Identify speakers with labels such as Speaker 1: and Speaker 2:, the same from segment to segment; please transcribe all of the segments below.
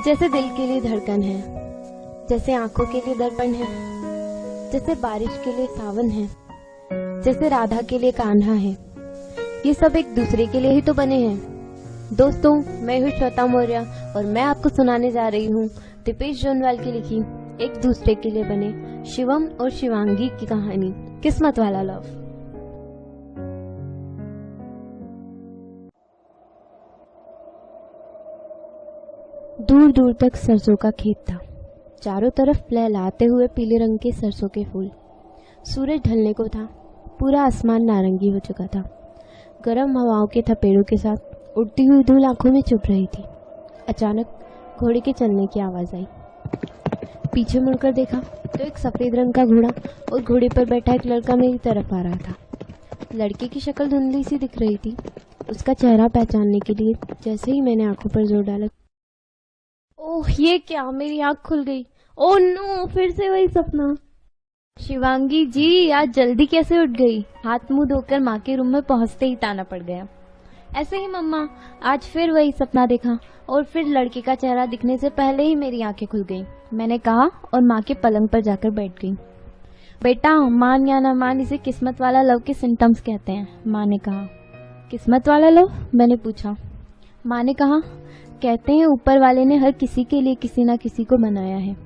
Speaker 1: जैसे दिल के लिए धड़कन है, जैसे आंखों के लिए दर्पण है, जैसे बारिश के लिए सावन है, जैसे राधा के लिए कान्हा है, ये सब एक दूसरे के लिए ही तो बने हैं। दोस्तों, मैं हूँ श्वेता मौर्य और मैं आपको सुनाने जा रही हूँ दीपेश जोनवाल की लिखी एक दूसरे के लिए बने शिवम और शिवांगी की कहानी, किस्मत वाला लव। दूर दूर तक सरसों का खेत था। चारों तरफ लहलाते हुए पीले रंग के सरसों के फूल। सूरज ढलने को था। पूरा आसमान नारंगी हो चुका था। गर्म हवाओं के थपेड़ों के साथ उड़ती हुई धूल आंखों में चुभ रही थी। अचानक घोड़े के चलने की आवाज आई। पीछे मुड़कर देखा तो एक सफेद रंग का घोड़ा और घोड़े पर बैठा एक लड़का मेरी तरफ आ रहा था। लड़के की शक्ल धुंधली सी दिख रही थी। उसका चेहरा पहचानने के लिए जैसे ही मैंने आंखों पर जोर डाला, ओह ये क्या, मेरी आंख खुल गई। ओह नो, फिर से वही सपना। शिवांगी जी, आज जल्दी कैसे उठ गई? हाथ मुंह धोकर माँ के रूम में पहुंचते ही ताना पड़ गया। ऐसे ही मम्मा, आज फिर वही सपना देखा और फिर लड़के का चेहरा दिखने से पहले ही मेरी आंखें खुल गई, मैंने कहा और माँ के पलंग पर जाकर बैठ गई। बेटा, मान या ना मान, इसे किस्मत वाला लव के सिम्टम्स कहते हैं, माँ ने कहा। किस्मत वाला लव? मैंने पूछा। माँ ने कहा, कहते हैं ऊपर वाले ने हर किसी के लिए किसी ना किसी को बनाया है,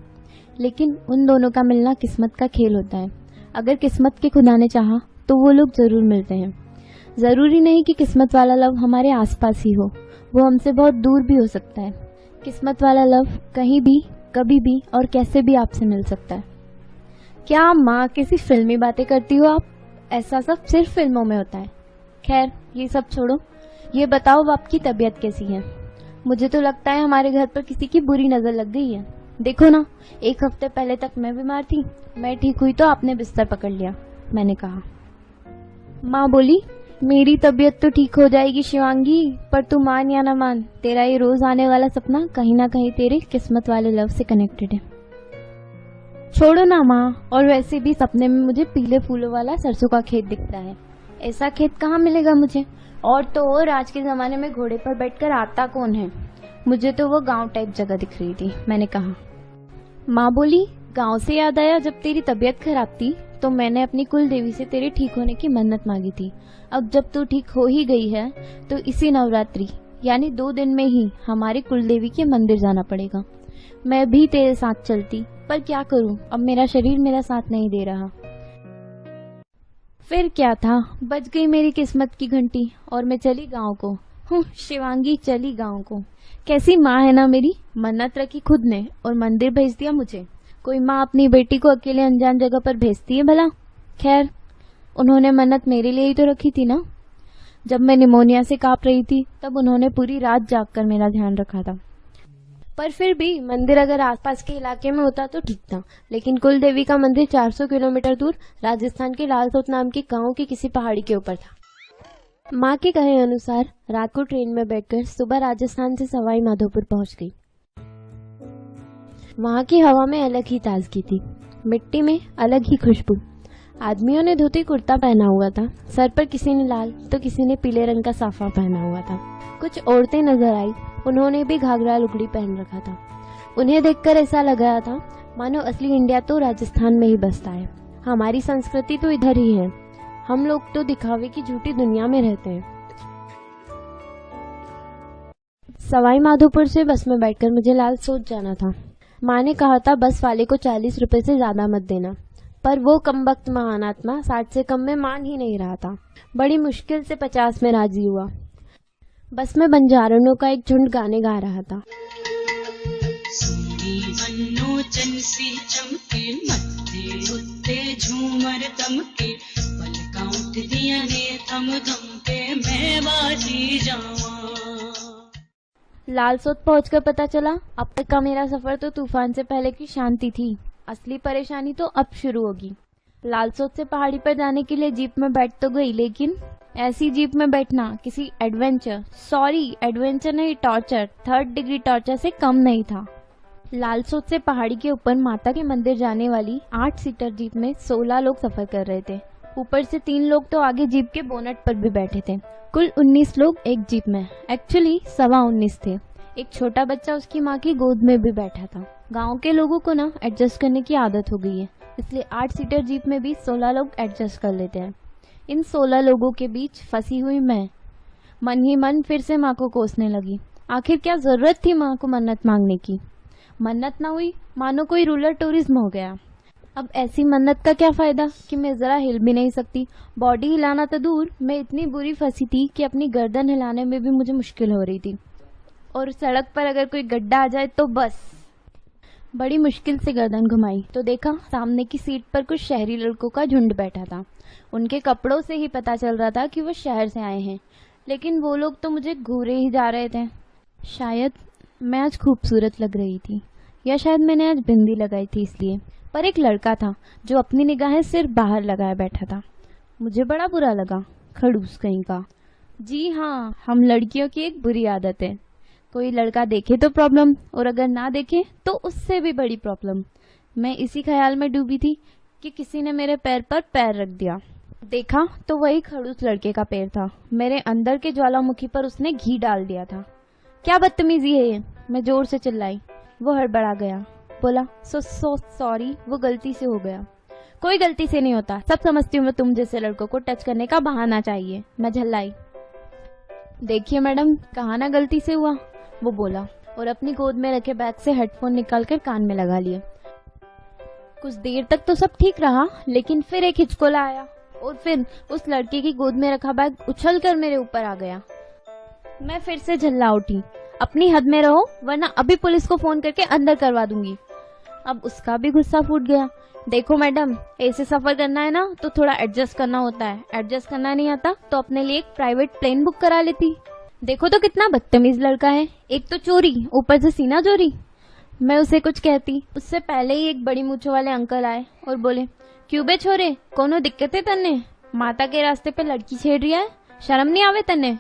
Speaker 1: लेकिन उन दोनों का मिलना किस्मत का खेल होता है। अगर किस्मत के खुदा ने चाहा तो वो लोग जरूर मिलते हैं। जरूरी नहीं कि किस्मत वाला लव हमारे आसपास ही हो, वो हमसे बहुत दूर भी हो सकता है। किस्मत वाला लव कहीं भी, कभी भी और कैसे भी आपसे मिल सकता है। क्या माँ, कैसी फिल्मी बातें करती हो आप? ऐसा सब सिर्फ फिल्मों में होता है। खैर, ये सब छोड़ो, ये बताओ आपकी तबीयत कैसी है? मुझे तो लगता है हमारे घर पर किसी की बुरी नजर लग गई है। देखो ना, एक हफ्ते पहले तक मैं बीमार थी, मैं ठीक हुई तो आपने बिस्तर पकड़ लिया, मैंने कहा। माँ बोली, मेरी तबीयत तो ठीक हो जाएगी शिवांगी, पर तू मान या ना मान, तेरा ये रोज आने वाला सपना कहीं ना कहीं तेरे किस्मत वाले लव से कनेक्टेड है। छोड़ो ना माँ, और वैसे भी सपने में मुझे पीले फूलों वाला सरसों का खेत दिखता है। ऐसा खेत कहाँ मिलेगा मुझे? और तो और आज के जमाने में घोड़े पर बैठकर आता कौन है? मुझे तो वो गांव टाइप जगह दिख रही थी, मैंने कहा। माँ बोली, गांव से याद आया, जब तेरी तबीयत खराब थी तो मैंने अपनी कुल देवी से तेरे ठीक होने की मन्नत मांगी थी। अब जब तू ठीक हो ही गई है तो इसी नवरात्रि यानी 2 दिन में ही हमारे कुल देवी के मंदिर जाना पड़ेगा। मैं भी तेरे साथ चलती, पर क्या करूँ, अब मेरा शरीर मेरा साथ नहीं दे रहा। फिर क्या था, बज गई मेरी किस्मत की घंटी और मैं चली गांव को। शिवांगी चली गांव को। कैसी माँ है ना मेरी, मन्नत रखी खुद ने और मंदिर भेज दिया मुझे। कोई माँ अपनी बेटी को अकेले अनजान जगह पर भेजती है भला? खैर, उन्होंने मन्नत मेरे लिए ही तो रखी थी ना। जब मैं निमोनिया से कांप रही थी तब उन्होंने पूरी रात जागकर मेरा ध्यान रखा था। पर फिर भी मंदिर अगर आसपास के इलाके में होता तो ठीक था, लेकिन कुल देवी का मंदिर 400 किलोमीटर दूर राजस्थान के लालसोट नाम के गांव की किसी पहाड़ी के ऊपर था। माँ के कहे अनुसार रात को ट्रेन में बैठकर सुबह राजस्थान से सवाई माधोपुर पहुंच गई। वहां की हवा में अलग ही ताजगी थी, मिट्टी में अलग ही खुशबू। आदमियों ने धोती कुर्ता पहना हुआ था, सर पर किसी ने लाल तो किसी ने पीले रंग का साफा पहना हुआ था। कुछ औरतें नजर आई, उन्होंने भी घाघरा लुगड़ी पहन रखा था। उन्हें देखकर ऐसा लग रहा था मानो असली इंडिया तो राजस्थान में ही बसता है, हमारी संस्कृति तो इधर ही है। हम लोग तो दिखावे की झूठी दुनिया में रहते हैं। सवाई माधोपुर से बस में बैठकर मुझे लालसोट जाना था। माँ ने कहा था बस वाले को 40 रुपए से ज्यादा मत देना, पर वो कमबख्त महानात्मा 60 से कम में मान ही नहीं रहा था। बड़ी मुश्किल से 50 में राजी हुआ। बस में बंजारनों का एक झुंड गाने गा रहा था। झूमर दमके पलका उठ दिया ने थम थम के मैं बाजी जावा। लालसोट पहुंचकर पता चला अब तक का मेरा सफर तो तूफान से पहले की शांति थी, असली परेशानी तो अब शुरू होगी। लालसोट से पहाड़ी पर जाने के लिए जीप में बैठ तो गई, लेकिन ऐसी जीप में बैठना किसी एडवेंचर नहीं, टॉर्चर, 3rd डिग्री टॉर्चर से कम नहीं था। लालसोट से पहाड़ी के ऊपर माता के मंदिर जाने वाली 8 सीटर जीप में 16 लोग सफर कर रहे थे। ऊपर से 3 लोग तो आगे जीप के बोनट पर भी बैठे थे। कुल 19 लोग एक जीप में, एक्चुअली 19.25 थे। एक छोटा बच्चा उसकी माँ की गोद में भी बैठा था। गांव के लोगों को ना एडजस्ट करने की आदत हो गई है, इसलिए 8 सीटर जीप में भी 16 लोग एडजस्ट कर लेते हैं। इन 16 लोगों के बीच फंसी हुई मैं मन ही मन फिर से माँ को कोसने लगी। आखिर क्या जरूरत थी माँ को मन्नत मांगने की? मन्नत ना हुई, मानो कोई रूरल टूरिज्म हो गया। अब ऐसी मन्नत का क्या फायदा कि मैं जरा हिल भी नहीं सकती। बॉडी हिलाना तो दूर, मैं इतनी बुरी फंसी थी कि अपनी गर्दन हिलाने में भी मुझे मुश्किल हो रही थी। और सड़क पर अगर कोई गड्ढा आ जाए तो बस। बड़ी मुश्किल से गर्दन घुमाई तो देखा सामने की सीट पर कुछ शहरी लड़कों का झुंड बैठा था। उनके कपड़ों से ही पता चल रहा था कि वो शहर से आए हैं, लेकिन वो लोग तो मुझे घूरे ही जा रहे थे। शायद मैं आज खूबसूरत लग रही थी, या शायद मैंने आज बिंदी लगाई थी इसलिए। पर एक लड़का था जो अपनी निगाहें सिर्फ बाहर लगाए बैठा था। मुझे बड़ा बुरा लगा, खड़ूस कहीं का। जी हाँ, हम लड़कियों की एक बुरी आदत है, कोई लड़का देखे तो प्रॉब्लम, और अगर ना देखे तो उससे भी बड़ी प्रॉब्लम। मैं इसी ख्याल में डूबी थी कि किसी ने मेरे पैर पर पैर रख दिया। देखा तो वही खड़ूस लड़के का पैर था। मेरे अंदर के ज्वालामुखी पर उसने घी डाल दिया था। क्या बदतमीजी है ये, मैं जोर से चिल्लाई। वो हड़बड़ा गया, बोला सो सॉरी, वो गलती से हो गया। कोई गलती से नहीं होता, सब समझती हूँ मैं, तुम जैसे लड़कों को टच करने का बहाना चाहिए। मैं झल्लाई। देखिए मैडम, कहा ना गलती से हुआ, वो बोला और अपनी गोद में रखे बैग से हेडफोन निकालकर कान में लगा लिए। कुछ देर तक तो सब ठीक रहा, लेकिन फिर एक हिचकोला आया और फिर उस लड़के की गोद में रखा बैग उछलकर मेरे ऊपर आ गया। मैं फिर से झल्ला उठी। अपनी हद में रहो, वरना अभी पुलिस को फोन करके अंदर करवा दूंगी। अब उसका भी गुस्सा फूट गया। देखो मैडम, ऐसे सफर करना है ना तो थोड़ा एडजस्ट करना होता है। एडजस्ट करना नहीं आता तो अपने लिए एक प्राइवेट प्लेन बुक करा लेती। देखो तो कितना बदतमीज लड़का है, एक तो चोरी, ऊपर से सीना चोरी। मैं उसे कुछ कहती, उससे पहले ही एक बड़ी मूंछों वाले अंकल आए और बोले, क्यों बे छोरे, कोनो दिक्कत है तन्ने? माता के रास्ते पे लड़की छेड़ रही है, शर्म नहीं आवे तन्ने?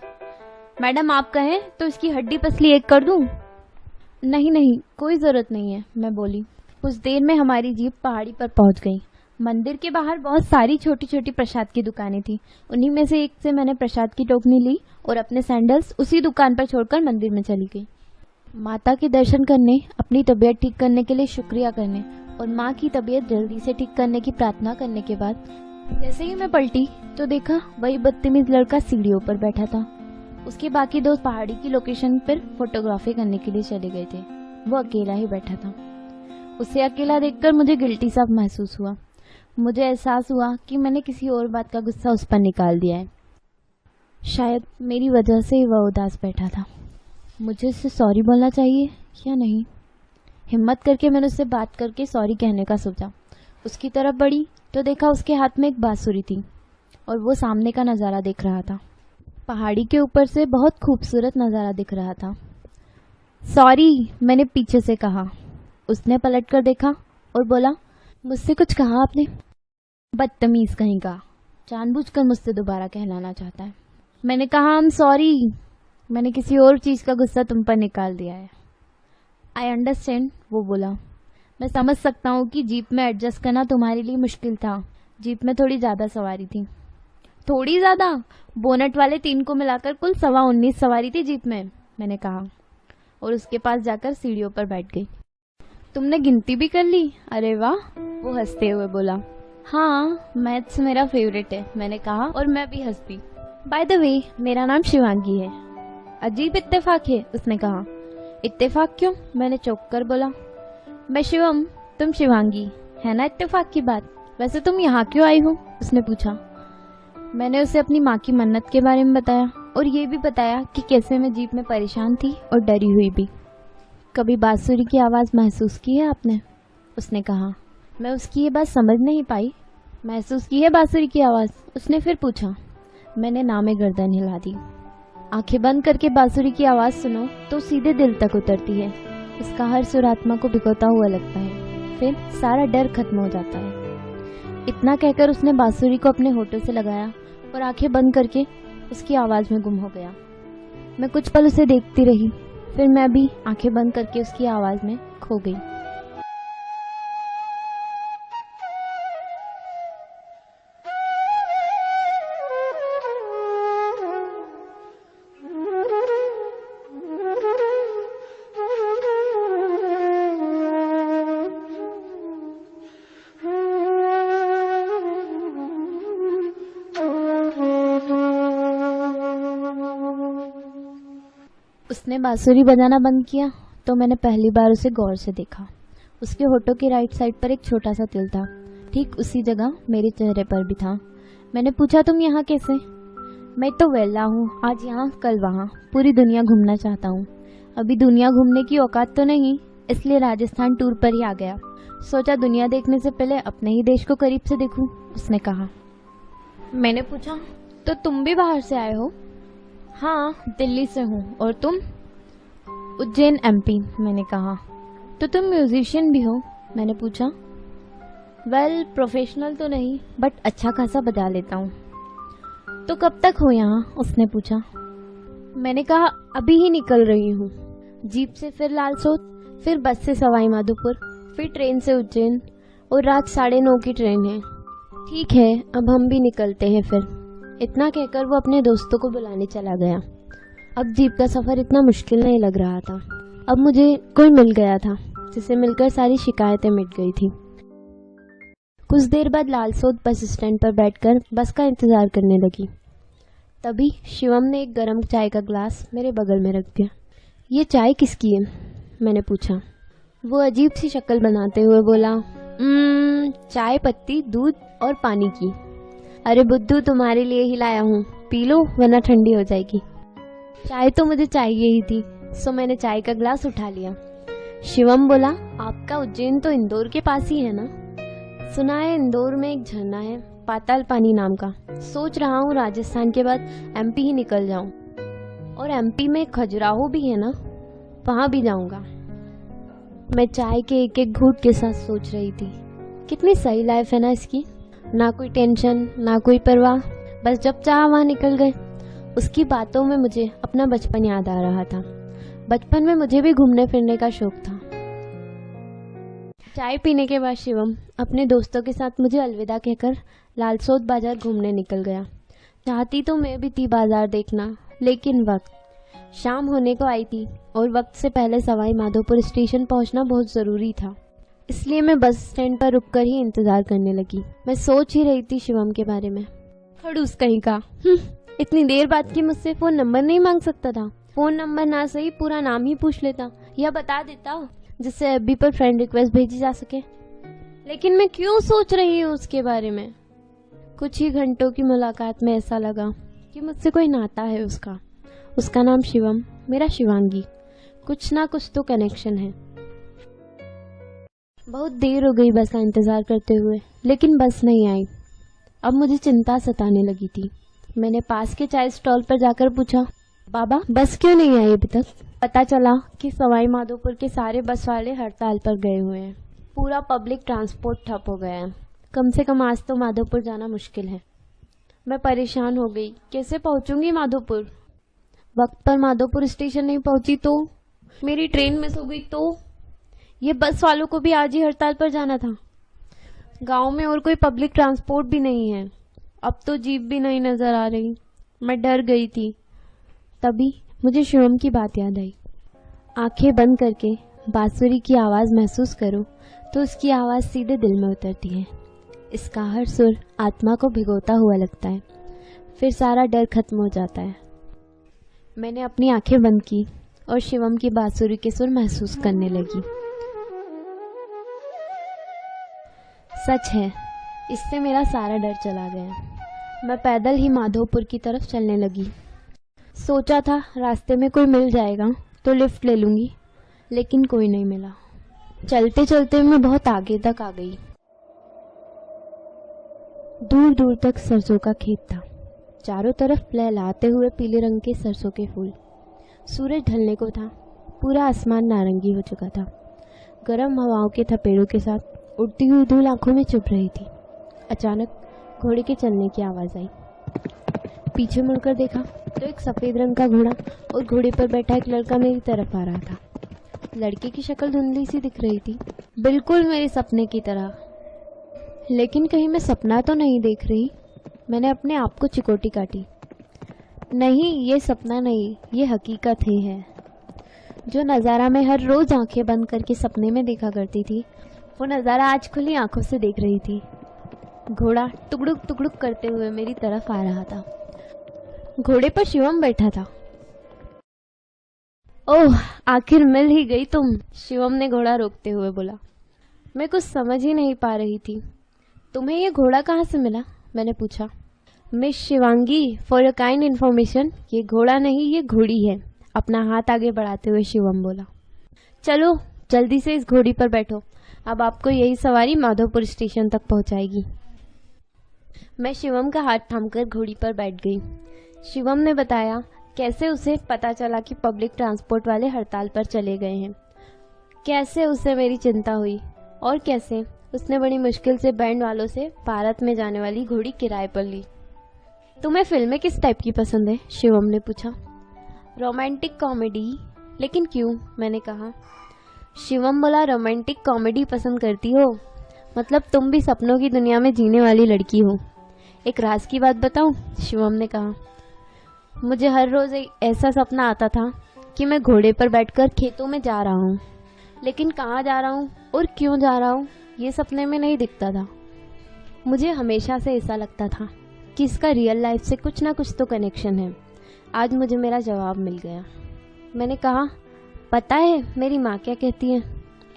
Speaker 1: मैडम आप कहें तो इसकी हड्डी पसली एक कर दूं? नहीं नहीं, कोई जरूरत नहीं है, मैं बोली। कुछ देर में हमारी जीप पहाड़ी पर पहुंच गई। मंदिर के बाहर बहुत सारी छोटी छोटी प्रसाद की दुकानें थी। उन्हीं में से एक से मैंने प्रसाद की टोकनी ली और अपने सैंडल्स उसी दुकान पर छोड़कर मंदिर में चली गई। माता के दर्शन करने, अपनी तबीयत ठीक करने के लिए शुक्रिया करने और माँ की तबीयत जल्दी से ठीक करने की प्रार्थना करने के बाद जैसे ही मैं पलटी तो देखा वही बदतमीज लड़का सीढ़ियों पर बैठा था। उसके बाकी दोस्त पहाड़ी की लोकेशन पर फोटोग्राफी करने के लिए चले गए थे। वो अकेला ही बैठा था। उसे अकेला देखकर मुझे गिल्टी सा महसूस हुआ। मुझे एहसास हुआ कि मैंने किसी और बात का गुस्सा उस पर निकाल दिया है। शायद मेरी वजह से ही वह उदास बैठा था। मुझे उससे सॉरी बोलना चाहिए या नहीं? हिम्मत करके मैंने उससे बात करके सॉरी कहने का सोचा। उसकी तरफ बढ़ी तो देखा उसके हाथ में एक बांसुरी थी और वो सामने का नज़ारा देख रहा था। पहाड़ी के ऊपर से बहुत खूबसूरत नज़ारा दिख रहा था। सॉरी, मैंने पीछे से कहा। उसने पलटकर देखा और बोला, मुझसे कुछ कहा आपने? बदतमीज कहीं का, जानबूझकर मुझसे दोबारा कहलाना चाहता है। मैंने कहा आई एम सॉरी, मैंने किसी और चीज़ का गुस्सा तुम पर निकाल दिया है। आई अंडरस्टैंड, वो बोला। मैं समझ सकता हूँ कि जीप में एडजस्ट करना तुम्हारे लिए मुश्किल था। जीप में थोड़ी ज़्यादा सवारी थी। थोड़ी ज़्यादा? बोनट वाले 3 को मिलाकर कुल 19.25 सवारी थी जीप में, मैंने कहा और उसके पास जाकर सीढ़ियों पर बैठ गई। तुमने गिनती भी कर ली? अरे वाह, वो हंसते हुए बोला। हाँ, मैथ्स मेरा फेवरेट है, मैंने कहा और मैं भी हंस दी। बाय द वे, मेरा नाम शिवांगी है। अजीब इत्तेफाक है, उसने कहा। इत्तेफाक क्यों? मैंने चौंक कर बोला। मैं शिवम, तुम शिवांगी, है ना इत्तेफाक की बात। वैसे तुम यहाँ क्यों आई हो? उसने पूछा। मैंने उसे अपनी माँ की मन्नत के बारे में बताया और ये भी बताया कि कैसे मैं जीप में परेशान थी और डरी हुई भी। कभी बांसुरी की आवाज़ महसूस की है आपने? उसने कहा। मैं उसकी ये बात समझ नहीं पाई। महसूस की है बांसुरी की आवाज़? उसने फिर पूछा। मैंने नामे गर्दन हिला दी। आंखें बंद करके बांसुरी की आवाज़ सुनो तो सीधे दिल तक उतरती है। उसका हर सुर आत्मा को भिगोता हुआ लगता है, फिर सारा डर खत्म हो जाता है। इतना कहकर उसने बांसुरी को अपने होठों से लगाया और आंखें बंद करके उसकी आवाज़ में गुम हो गया। मैं कुछ पल उसे देखती रही, फिर मैं भी आंखें बंद करके उसकी आवाज़ में खो गई। उसने बांसुरी बजाना बंद किया तो मैंने पहली बार उसे गौर से देखा। उसके होठों की राइट साइड पर एक छोटा सा तिल था, ठीक उसी जगह मेरे चेहरे पर भी था। मैंने पूछा, तुम यहाँ कैसे? मैं तो वेला हूँ, आज यहाँ कल वहाँ, पूरी दुनिया घूमना चाहता हूँ। अभी दुनिया घूमने की औकात तो नहीं, इसलिए राजस्थान टूर पर ही आ गया। सोचा दुनिया देखने से पहले अपने ही देश को करीब से देखूं, उसने कहा। मैंने पूछा, तो तुम भी बाहर से आए हो? हाँ, दिल्ली से हूँ। और तुम? उज्जैन एमपी, मैंने कहा। तो तुम म्यूजिशियन भी हो? मैंने पूछा। वेल, प्रोफेशनल तो नहीं, बट अच्छा खासा बजा लेता हूँ। तो कब तक हो यहाँ? उसने पूछा। मैंने कहा, अभी ही निकल रही हूँ। जीप से फिर लालसोट, फिर बस से सवाई माधोपुर, फिर ट्रेन से उज्जैन, और रात 9:30 की ट्रेन है। ठीक है, अब हम भी निकलते हैं फिर। इतना कहकर वो अपने दोस्तों को बुलाने चला गया। अब जीप का सफर इतना मुश्किल नहीं लग रहा था। अब मुझे कोई मिल गया था जिसे मिलकर सारी शिकायतें मिट गई थी। कुछ देर बाद लालसोट बस स्टैंड पर बैठकर बस का इंतजार करने लगी। तभी शिवम ने एक गर्म चाय का ग्लास मेरे बगल में रख दिया। ये चाय किसकी है? मैंने पूछा। वो अजीब सी शक्ल बनाते हुए बोला, चाय पत्ती, दूध और पानी की। अरे बुद्धू, तुम्हारे लिए ही लाया हूँ, पी लो वरना ठंडी हो जाएगी। चाय तो मुझे चाहिए ही थी, सो मैंने चाय का ग्लास उठा लिया। शिवम बोला, आपका उज्जैन तो इंदौर के पास ही है ना? सुना है इंदौर में एक झरना है, पाताल पानी नाम का। सोच रहा हूँ राजस्थान के बाद एमपी ही निकल जाऊं। और एमपी में खजुराहो भी है ना, वहां भी जाऊंगा। मैं चाय के एक एक घूंट के साथ सोच रही थी, कितनी सही लाइफ है ना इसकी। ना कोई टेंशन, ना कोई परवाह, बस जब चाहा वहां निकल गए। उसकी बातों में मुझे अपना बचपन याद आ रहा था। बचपन में मुझे भी घूमने फिरने का शौक था। चाय पीने के बाद शिवम अपने दोस्तों के साथ मुझे अलविदा कहकर लालसोट बाजार घूमने निकल गया। चाहती तो मैं भी थी बाजार देखना, लेकिन वक्त शाम होने को आई थी और वक्त से पहले सवाई माधोपुर स्टेशन पहुंचना बहुत ज़रूरी था। इसलिए मैं बस स्टैंड पर रुककर ही इंतज़ार करने लगी। मैं सोच ही रही थी शिवम के बारे में। खड़ूस कहीं का, इतनी देर बाद की मुझसे फ़ोन नंबर नहीं मांग सकता था? फ़ोन नंबर ना सही, पूरा नाम ही पूछ लेता या बता देता, जिससे एफबी पर फ्रेंड रिक्वेस्ट भेजी जा सके। लेकिन मैं क्यों सोच रही हूँ उसके बारे में? कुछ ही घंटों की मुलाकात में ऐसा लगा कि मुझसे कोई नाता है उसका। उसका नाम शिवम, मेरा शिवांगी। कुछ ना कुछ तो कनेक्शन है। बहुत देर हो गई बस का इंतजार करते हुए, लेकिन बस नहीं आई। अब मुझे चिंता सताने लगी थी। मैंने पास के चाय स्टॉल पर जाकर पूछा, बाबा बस क्यों नहीं आई अभी तक? पता चला कि सवाई माधोपुर के सारे बस वाले हड़ताल पर गए हुए हैं। पूरा पब्लिक ट्रांसपोर्ट ठप हो गया है। कम से कम आज तो माधोपुर जाना मुश्किल है। मैं परेशान हो गई, कैसे पहुंचूंगी माधोपुर? वक्त पर माधोपुर स्टेशन नहीं पहुंची तो? मेरी ट्रेन मिस हो गई तो? ये बस वालों को भी आज ही हड़ताल पर जाना था। गांव में और कोई पब्लिक ट्रांसपोर्ट भी नहीं है। अब तो जीप भी नहीं नजर आ रही। मैं डर गई थी। तभी मुझे शिवम की बात याद आई। आंखें बंद करके बांसुरी की आवाज़ महसूस करो तो उसकी आवाज़ सीधे दिल में उतरती है। इसका हर सुर आत्मा को भिगोता हुआ लगता है। फिर सारा डर खत्म हो जाता है। मैंने अपनी आंखें बंद की और शिवम की बांसुरी के सुर महसूस करने लगी। सच है, इससे मेरा सारा डर चला गया। मैं पैदल ही माधोपुर की तरफ चलने लगी। सोचा था रास्ते में कोई मिल जाएगा तो लिफ्ट ले लूंगी, लेकिन कोई नहीं मिला। चलते चलते मैं बहुत आगे तक आ गई। दूर दूर तक सरसों का खेत था। चारों तरफ लहलाते हुए पीले रंग के सरसों के फूल। सूरज ढलने को था। पूरा आसमान नारंगी हो चुका था। गर्म हवाओं के थपेड़ों के साथ उड़ती हुई धूल आंखों में चुभ रही थी। अचानक घोड़े के चलने की आवाज़ आई। पीछे मुड़कर देखा तो एक सफ़ेद रंग का घोड़ा और घोड़े पर बैठा एक लड़का मेरी तरफ आ रहा था। लड़के की शक्ल धुंधली सी दिख रही थी, बिल्कुल मेरे सपने की तरह। लेकिन कहीं मैं सपना तो नहीं देख रही। मैंने अपने आप को चिकोटी काटी। नहीं, ये सपना नहीं, ये हकीकत ही है। जो नज़ारा मैं हर रोज़ आंखें बंद करके सपने में देखा करती थी, वो नज़ारा आज खुली आंखों से देख रही थी। घोड़ा टुकड़ुक टुकड़ुक करते हुए मेरी तरफ आ रहा था। घोड़े पर शिवम बैठा था। ओह, आखिर मिल ही गई तुम, शिवम ने घोड़ा रोकते हुए बोला। मैं कुछ समझ ही नहीं पा रही थी। तुम्हें ये घोड़ा कहाँ से मिला? मैंने पूछा। Miss Shivangi, for your kind information, ये घोड़ा नहीं, ये घोड़ी है, अपना हाथ आगे बढ़ाते हुए शिवम बोला। चलो जल्दी से इस घोड़ी पर बैठो, अब आपको यही सवारी माधोपुर स्टेशन तक पहुंचाएगी। मैं शिवम का हाथ थामकर घोड़ी पर बैठ गई। शिवम ने बताया कैसे उसे पता चला कि पब्लिक ट्रांसपोर्ट वाले हड़ताल पर चले गए हैं, कैसे उसे मेरी चिंता हुई और कैसे उसने बड़ी मुश्किल से बैंड वालों से भारत में जाने वाली घोड़ी किराए पर ली। तुम्हें फिल्में किस टाइप की पसंद है? शिवम ने पूछा। Romantic comedy. लेकिन क्यों? मैंने कहा। शिवम बोला, रोमांटिक कॉमेडी पसंद करती हो? मतलब तुम भी सपनों की दुनिया में जीने वाली लड़की हो। एक राज की बात बताऊं? शिवम ने कहा। मुझे हर रोज एक ऐसा सपना आता था कि मैं घोड़े पर बैठकर खेतों में जा रहा हूँ, लेकिन कहाँ जा रहा हूँ और क्यों जा रहा हूँ ये सपने में नहीं दिखता था। मुझे हमेशा से ऐसा लगता था कि इसका रियल लाइफ से कुछ ना कुछ तो कनेक्शन है। आज मुझे मेरा जवाब मिल गया। मैंने कहा, पता है मेरी माँ क्या कहती है?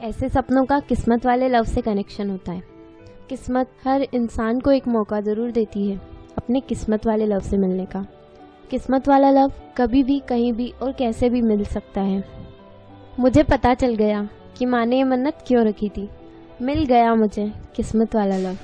Speaker 1: ऐसे सपनों का किस्मत वाले लव से कनेक्शन होता है। किस्मत हर इंसान को एक मौका ज़रूर देती है अपने किस्मत वाले लव से मिलने का। किस्मत वाला लव कभी भी कहीं भी और कैसे भी मिल सकता है। मुझे पता चल गया कि माँ ने ये मन्नत क्यों रखी थी। मिल गया मुझे किस्मत वाला लव।